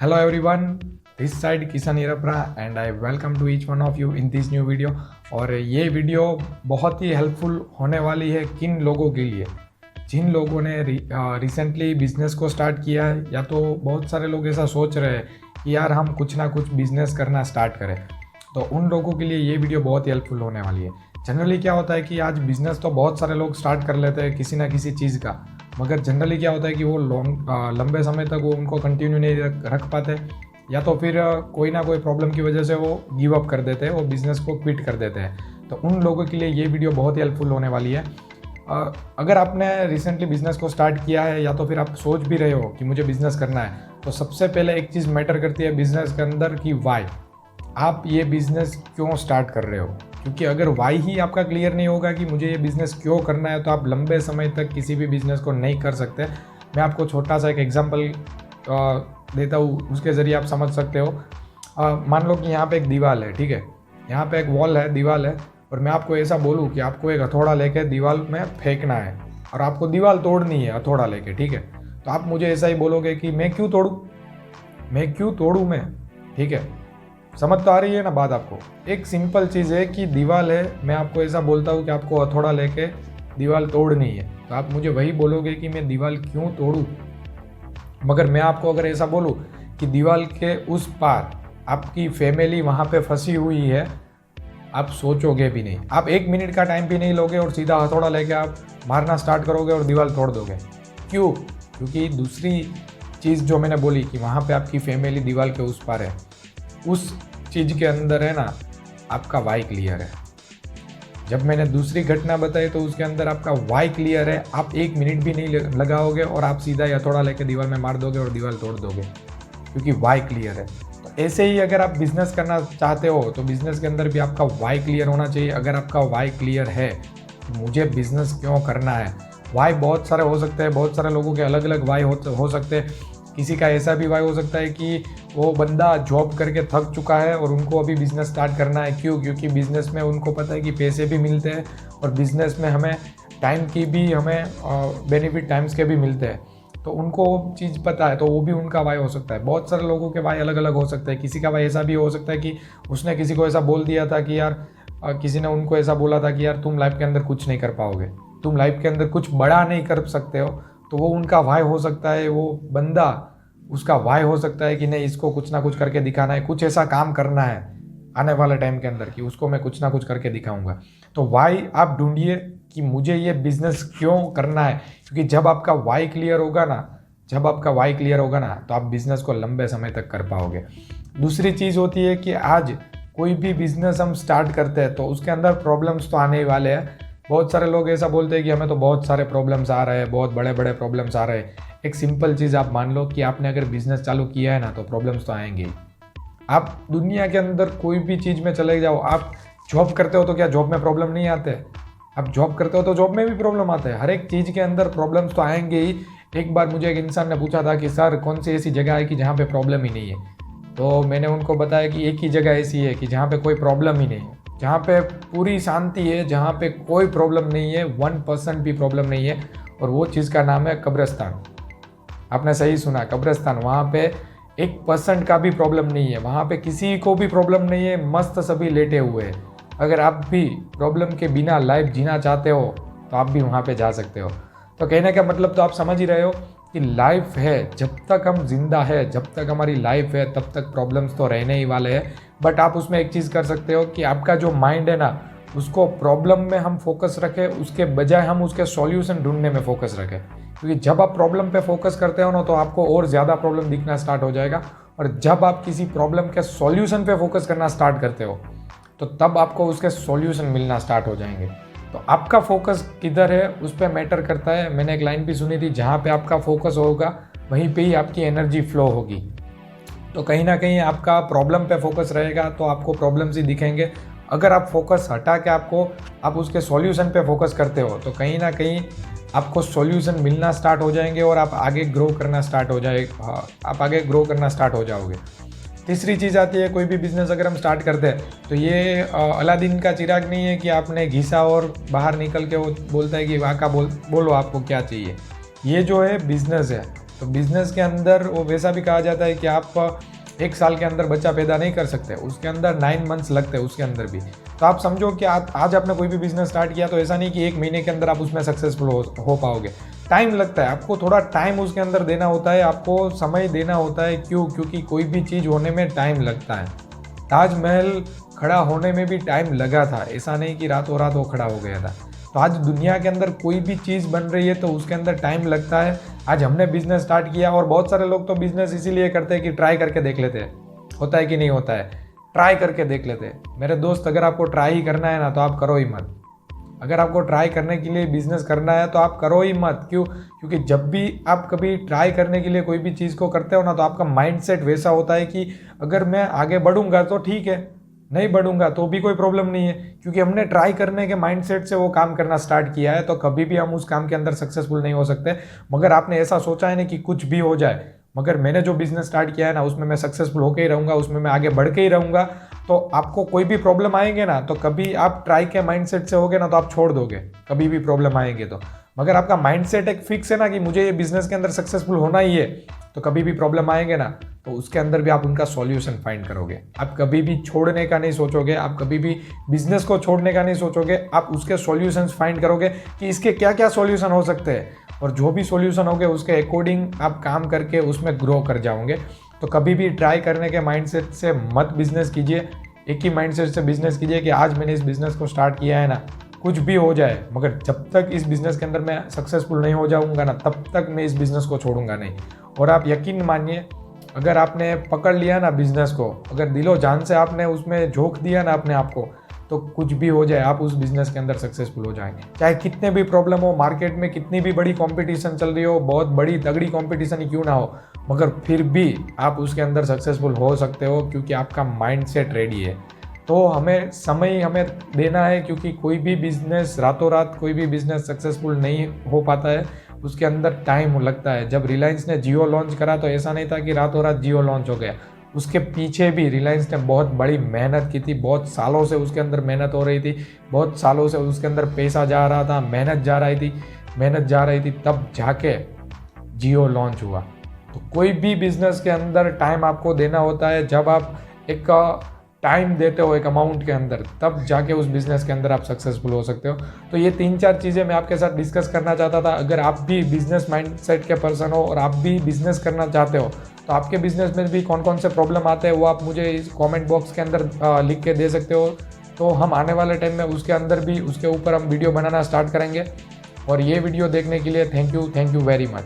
Hello everyone, this side Kisan Irapra and I welcome to each one of you in this new video। और ये video बहुत ही helpful होने वाली है किन लोगों के लिए, जिन लोगों ने रिसेंटली बिजनेस को स्टार्ट किया है, या तो बहुत सारे लोग ऐसा सोच रहे हैं कि यार हम कुछ ना कुछ बिजनेस करना स्टार्ट करें। तो उन लोगों के लिए ये वीडियो बहुत ही हेल्पफुल होने वाली है। जनरली क्या होता है कि आज बिजनेस तो बहुत सारे लोग स्टार्ट कर लेते हैं किसी ना किसी चीज़ का, मगर जनरली क्या होता है कि वो लंबे समय तक वो उनको कंटिन्यू नहीं रख पाते, या तो फिर कोई ना कोई प्रॉब्लम की वजह से वो गिव अप कर देते हैं, वो बिज़नेस को क्विट कर देते हैं। तो उन लोगों के लिए ये वीडियो बहुत ही हेल्पफुल होने वाली है। अगर आपने रिसेंटली बिज़नेस को स्टार्ट किया है, या तो फिर आप सोच भी रहे हो कि मुझे बिज़नेस करना है, तो सबसे पहले एक चीज़ मैटर करती है बिज़नेस के अंदर कि वाई, आप ये बिज़नेस क्यों स्टार्ट कर रहे हो। क्योंकि अगर वाई ही आपका क्लियर नहीं होगा कि मुझे ये बिज़नेस क्यों करना है, तो आप लंबे समय तक किसी भी बिज़नेस को नहीं कर सकते। मैं आपको छोटा सा एक एग्जांपल देता हूँ, उसके ज़रिए आप समझ सकते हो। मान लो कि यहाँ पे एक दीवार है, ठीक है, यहाँ पे एक वॉल है, दीवार है, और मैं आपको ऐसा बोलूँ कि आपको एक हथौड़ा लेके दीवार में फेंकना है और आपको दीवार तोड़नी है हथौड़ा लेके, ठीक है। तो आप मुझे ऐसा ही बोलोगे कि मैं क्यों तोड़ूँ मैं, ठीक है। समझ तो आ रही है ना बात आपको। एक सिंपल चीज़ है कि दीवार है, मैं आपको ऐसा बोलता हूँ कि आपको हथौड़ा लेके दीवार तोड़नी है, तो आप मुझे वही बोलोगे कि मैं दीवार क्यों तोड़ूँ। मगर मैं आपको अगर ऐसा बोलूँ कि दीवार के उस पार आपकी फैमिली वहाँ पे फंसी हुई है, आप सोचोगे भी नहीं, आप 1 मिनट का टाइम भी नहीं लोगे और सीधा हथौड़ा लेके आप मारना स्टार्ट करोगे और दीवार तोड़ दोगे। क्यों? क्योंकि दूसरी चीज़ जो मैंने बोली कि वहाँ पे आपकी फैमिली दीवार के उस पार है, उस चीज़ के अंदर है ना आपका वाई क्लियर है। जब मैंने दूसरी घटना बताई तो उसके अंदर आपका वाई क्लियर है, आप 1 मिनट भी नहीं लगाओगे और आप सीधा हथौड़ा लेके दीवार में मार दोगे और दीवार तोड़ दोगे, क्योंकि वाई क्लियर है। तो ऐसे ही अगर आप बिज़नेस करना चाहते हो तो बिज़नेस के अंदर भी आपका वाई क्लियर होना चाहिए। अगर आपका वाई क्लियर है, मुझे बिज़नेस क्यों करना है, वाई बहुत सारे हो सकते हैं, बहुत सारे लोगों के अलग अलग वाई हो सकते हैं। किसी का ऐसा भी वाई हो सकता है कि वो बंदा जॉब करके थक चुका है और उनको अभी बिज़नेस स्टार्ट करना है। क्यों? क्योंकि बिज़नेस में उनको पता है कि पैसे भी मिलते हैं और बिज़नेस में हमें टाइम की भी हमें बेनिफिट टाइम्स के भी मिलते हैं, तो उनको वो चीज़ पता है, तो वो भी उनका वाई हो सकता है। बहुत सारे लोगों के वाई अलग अलग हो सकते हैं। किसी का वाई ऐसा भी हो सकता है कि उसने किसी को ऐसा बोल दिया था कि यार किसी ने उनको ऐसा बोला था कि यार तुम लाइफ के अंदर कुछ नहीं कर पाओगे, तुम लाइफ के अंदर कुछ बड़ा नहीं कर सकते हो, तो वो उनका वाई हो सकता है। वो बंदा, उसका वाई हो सकता है कि नहीं, इसको कुछ ना कुछ करके दिखाना है, कुछ ऐसा काम करना है आने वाले टाइम के अंदर कि उसको मैं कुछ ना कुछ करके दिखाऊंगा। तो वाई आप ढूंढिए कि मुझे ये बिज़नेस क्यों करना है, क्योंकि जब आपका वाई क्लियर होगा ना, तो आप बिज़नेस को लंबे समय तक कर पाओगे। दूसरी चीज़ होती है कि आज कोई भी बिज़नेस हम स्टार्ट करते हैं तो उसके अंदर प्रॉब्लम्स तो आने ही वाले हैं। बहुत सारे लोग ऐसा बोलते हैं कि हमें तो बहुत सारे प्रॉब्लम्स आ रहे हैं, बहुत बड़े बड़े प्रॉब्लम्स आ रहे हैं। एक सिंपल चीज़ आप मान लो कि आपने अगर बिज़नेस चालू किया है ना, तो प्रॉब्लम्स तो आएंगे ही। आप दुनिया के अंदर कोई भी चीज़ में चले जाओ, आप जॉब करते हो तो क्या जॉब में प्रॉब्लम नहीं आते? आप जॉब करते हो तो जॉब में भी प्रॉब्लम आते हैं। हर एक चीज़ के अंदर प्रॉब्लम्स तो आएंगे ही। एक बार मुझे एक इंसान ने पूछा था कि सर कौन सी ऐसी जगह है कि जहाँ पे प्रॉब्लम ही नहीं है, तो मैंने उनको बताया कि एक ही जगह ऐसी है कि जहाँ पे कोई प्रॉब्लम ही नहीं है, जहाँ पे पूरी शांति है, जहाँ पे कोई प्रॉब्लम नहीं है, 1% भी प्रॉब्लम नहीं है, और वो चीज़ का नाम है कब्रिस्तान। आपने सही सुना, कब्रिस्तान। वहाँ पे 1% का भी प्रॉब्लम नहीं है, वहाँ पे किसी को भी प्रॉब्लम नहीं है, मस्त सभी लेटे हुए हैं। अगर आप भी प्रॉब्लम के बिना लाइफ जीना चाहते हो तो आप भी वहाँ पे जा सकते हो। तो कहने का मतलब तो आप समझ ही रहे हो कि लाइफ है, जब तक हम जिंदा है, जब तक हमारी लाइफ है, तब तक प्रॉब्लम्स तो रहने ही वाले हैं। बट आप उसमें एक चीज़ कर सकते हो कि आपका जो माइंड है ना, उसको प्रॉब्लम में हम फोकस रखें, उसके बजाय हम उसके सॉल्यूशन ढूंढने में फोकस रखें। क्योंकि जब आप प्रॉब्लम पे फोकस करते हो ना, तो आपको और ज़्यादा प्रॉब्लम दिखना स्टार्ट हो जाएगा, और जब आप किसी प्रॉब्लम के सॉल्यूशन पे फोकस करना स्टार्ट करते हो, तो तब आपको उसके सॉल्यूशन मिलना स्टार्ट हो जाएंगे। तो आपका फोकस किधर है उस पर मैटर करता है। मैंने एक लाइन भी सुनी थी, जहाँ पे आपका फोकस होगा वहीं पे ही आपकी एनर्जी फ्लो होगी। तो कहीं ना कहीं आपका प्रॉब्लम पे फोकस रहेगा तो आपको प्रॉब्लम्स ही दिखेंगे। अगर आप फोकस हटा के आप उसके सॉल्यूशन पे फोकस करते हो, तो कहीं ना कहीं आपको सॉल्यूशन मिलना स्टार्ट हो जाएंगे और आप आगे ग्रो करना स्टार्ट हो जाओगे। तीसरी चीज़ आती है, कोई भी बिज़नेस अगर हम स्टार्ट करते हैं तो ये अलादीन का चिराग नहीं है कि आपने घिसा और बाहर निकल के वो बोलता है कि वाह का बोलो आपको क्या चाहिए। ये जो है बिज़नेस है, तो बिजनेस के अंदर वो वैसा भी कहा जाता है कि आप 1 साल के अंदर बच्चा पैदा नहीं कर सकते, उसके अंदर 9 मंथ्स लगते हैं उसके अंदर भी। तो आप समझो कि आज आपने कोई भी बिजनेस स्टार्ट किया तो ऐसा नहीं कि 1 महीने के अंदर आप उसमें सक्सेसफुल हो पाओगे। टाइम लगता है, आपको थोड़ा टाइम उसके अंदर देना होता है, आपको समय देना होता है। क्यों? क्योंकि कोई भी चीज़ होने में टाइम लगता है। ताजमहल खड़ा होने में भी टाइम लगा था, ऐसा नहीं कि रातों रात वो खड़ा हो गया था। तो आज दुनिया के अंदर कोई भी चीज़ बन रही है तो उसके अंदर टाइम लगता है। आज हमने बिजनेस स्टार्ट किया और बहुत सारे लोग तो बिजनेस इसीलिए करते हैं कि ट्राई करके देख लेते हैं, होता है कि नहीं होता है, ट्राई करके देख लेते हैं। मेरे दोस्त, अगर आपको ट्राई ही करना है ना तो आप करो ही मत। अगर आपको ट्राई करने के लिए बिजनेस करना है तो आप करो ही मत। क्यों? क्योंकि जब भी आप कभी ट्राई करने के लिए कोई भी चीज़ को करते हो ना तो आपका माइंडसेट वैसा होता है कि अगर मैं आगे बढ़ूंगा तो ठीक है, नहीं बढ़ूंगा तो भी कोई प्रॉब्लम नहीं है। क्योंकि हमने ट्राई करने के माइंडसेट से वो काम करना स्टार्ट किया है तो कभी भी हम उस काम के अंदर सक्सेसफुल नहीं हो सकते। मगर आपने ऐसा सोचा है ना कि कुछ भी हो जाए, मगर मैंने जो बिजनेस स्टार्ट किया है ना उसमें मैं सक्सेसफुल होकर ही रहूँगा, उसमें मैं आगे बढ़ के ही रहूँगा। तो आपको कोई भी प्रॉब्लम आएंगे ना तो कभी आप ट्राई के माइंडसेट से होगे ना तो आप छोड़ दोगे, कभी भी प्रॉब्लम आएंगे तो। मगर आपका माइंडसेट एक फिक्स है ना कि मुझे ये बिजनेस के अंदर सक्सेसफुल होना ही है, तो कभी भी प्रॉब्लम आएंगे ना तो उसके अंदर भी आप उनका सॉल्यूशन फाइंड करोगे। आप कभी भी छोड़ने का नहीं सोचोगे, आप कभी भी बिजनेस को छोड़ने का नहीं सोचोगे, आप उसके सॉल्यूशंस फाइंड करोगे कि इसके क्या क्या सॉल्यूशन हो सकते हैं। और जो भी सॉल्यूशन होंगे उसके अकॉर्डिंग आप काम करके उसमें ग्रो कर जाओगे। तो कभी भी ट्राई करने के माइंडसेट से मत बिजनेस कीजिए, एक ही माइंडसेट से बिजनेस कीजिए कि आज मैंने इस बिजनेस को स्टार्ट किया है ना, कुछ भी हो जाए, मगर जब तक इस बिजनेस के अंदर मैं सक्सेसफुल नहीं हो जाऊंगा ना तब तक मैं इस बिजनेस को छोड़ूंगा नहीं। और आप यकीन मानिए, अगर आपने पकड़ लिया ना बिजनेस को, अगर दिलो जान से आपने उसमें झोंक दिया ना अपने आप को, तो कुछ भी हो जाए आप उस बिजनेस के अंदर सक्सेसफुल हो जाएंगे। चाहे कितने भी प्रॉब्लम हो, मार्केट में कितनी भी बड़ी कंपटीशन चल रही हो, बहुत बड़ी तगड़ी कंपटीशन ही क्यों ना हो, मगर फिर भी आप उसके अंदर सक्सेसफुल हो सकते हो क्योंकि आपका माइंडसेट रेडी है। तो हमें समय हमें देना है, क्योंकि कोई भी बिजनेस रातों रात कोई भी बिजनेस सक्सेसफुल नहीं हो पाता है, उसके अंदर टाइम लगता है। जब रिलायंस ने जियो लॉन्च करा तो ऐसा नहीं था कि रातों रात जियो लॉन्च हो गया, उसके पीछे भी रिलायंस ने बहुत बड़ी मेहनत की थी, बहुत सालों से उसके अंदर मेहनत हो रही थी, बहुत सालों से उसके अंदर पैसा जा रहा था, मेहनत जा रही थी, तब जाके जियो लॉन्च हुआ। तो कोई भी बिजनेस के अंदर टाइम आपको देना होता है। जब आप एक टाइम देते हो एक अमाउंट के अंदर, तब जाके उस बिज़नेस के अंदर आप सक्सेसफुल हो सकते हो। तो ये 3-4 चीज़ें मैं आपके साथ डिस्कस करना चाहता था। अगर आप भी बिजनेस माइंडसेट के पर्सन हो और आप भी बिजनेस करना चाहते हो तो आपके बिजनेस में भी कौन कौन से प्रॉब्लम आते हैं वो आप मुझे इस कमेंट बॉक्स के अंदर लिख के दे सकते हो। तो हम आने वाले टाइम में उसके अंदर भी उसके ऊपर हम वीडियो बनाना स्टार्ट करेंगे। और ये वीडियो देखने के लिए थैंक यू वेरी मच।